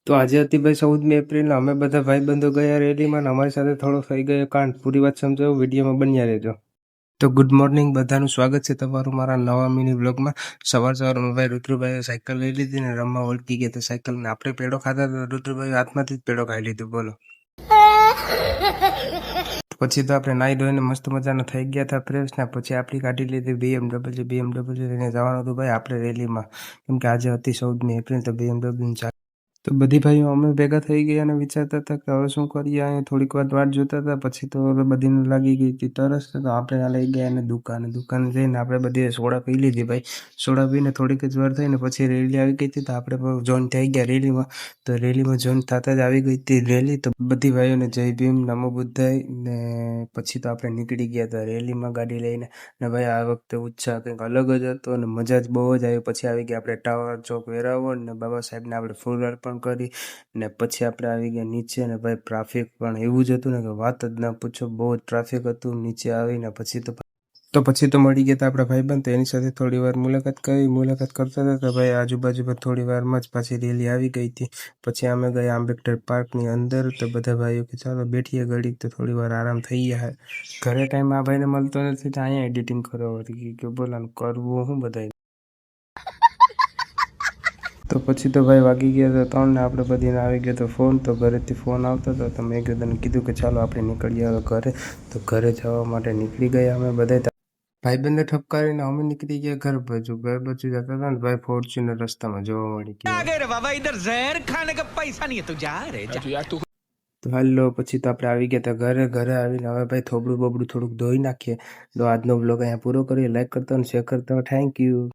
તો આજે હતી ભાઈ 14મી એપ્રિલ અમે બધા ભાઈબંધો ગયા રેલીમાં ને અમારી સાથે થોડો થઈ ગયો કાંડ. પૂરી વાત સમજાવું, વિડીયોમાં બન્યા રહેજો. તો ગુડ મોર્નિંગ, બધાનું સ્વાગત છે તમારું મારા નવા મિની બ્લોગમાં. સવારમાં ભાઈ રુદ્રભાઈએ સાયકલ લઈ લીધી ને રમવા ઓળખી ગયા તો સાયકલ ને આપણે પેડો ખાતા તો રુદ્રભાઈ હાથમાંથી જ પેડો ખાઈ લીધું. બોલો. પછી તો આપણે નાઈ ધોઈને મસ્ત મજાના થઈ ગયા હતા ફ્રેશ ને પછી આપણી કાઢી લીધી BMW લઈને જવાનું હતું ભાઈ આપણે રેલીમાં, કેમ કે આજે હતી 14મી એપ્રિલ તો BMW તો બધી ભાઈઓ અમે ભેગા થઈ ગયા અને વિચારતા હતા કે હવે શું કરીએ. અહીંયા થોડીક વાર વાટ જોતા હતા, પછી તો બધીને લાગી ગઈ હતી તરસ, તો આપણે લઈ ગયા એને દુકાને જઈને આપણે બધી સોડા પી લીધી ભાઈ. સોડા પીને થોડીક જ વાર થઈને પછી રેલી આવી ગઈ હતી તો આપણે જોઈન થઈ ગયા રેલીમાં. તો રેલીમાં જોઈન થતા જ આવી ગઈ હતી રેલી, તો બધી ભાઈઓને જય ભીમ, નમો બુદ્ધાય ને પછી તો આપણે નીકળી ગયા હતા રેલીમાં ગાડી લઈને. ને ભાઈ આ વખતે ઉત્સાહ કંઈક અલગ જ હતો અને મજા જ બહુ જ આવી. પછી આવી ગયા આપણે ટાવર ચોક વેરાવળ ને બાબા સાહેબને આપણે ફૂલ અર્પણ કરી ને પછી આપણે આવી ગયા નીચે. ને ભાઈ ટ્રાફિક પણ એવું જ હતું ને કે વાત જ ના પૂછો, બહુ જ ટ્રાફિક હતું. નીચે આવીને પછી તો મળી ગયા હતા આપણા ભાઈબંધ, તો એની સાથે થોડી વાર મુલાકાત કરતા હતા. તો ભાઈ આજુબાજુ પર થોડી વારમાં જ પાછી રેલી આવી ગઈ હતી. પછી અમે ગયા આંબેડકર પાર્કની અંદર, તો બધા ભાઈઓ કે ચાલો બેઠીએ ઘડીક તો થોડી વાર આરામ થઈ ગયા. ઘરે ટાઈમ આ ભાઈને મળતો નથી તો અહીંયા એડિટિંગ કરવા વળી કે બોલાનું કરવું હું બધા. તો પછી તો ભાઈ વાગી ગયા હતા 3 ને આપણે બધીને આવી ગયો તો ફોન, તો ઘરેથી ફોન આવતો હતો તો મેં કીધું કે ચાલો આપણે નીકળીએ હવે ઘરે. તો ઘરે જવા માટે નીકળી ગયા અમે બધા ભાઈબંધને ઠપકારીને અમે નીકળી ગયા ઘર બાજુ જતા હતા ને ભાઈ ફોર્ચ્યુનર રસ્તામાં જોવા મળી ગયા. તો હાલો પછી તો આપણે આવી ગયા હતા ઘરે આવીને હવે ભાઈ થોબડું બોબડું થોડુંક ધોઈ નાખીએ. તો આજનો બ્લોગ અહીંયા પૂરો કરીએ. લાઈક કરતા અને શેર કરતા. Thank you.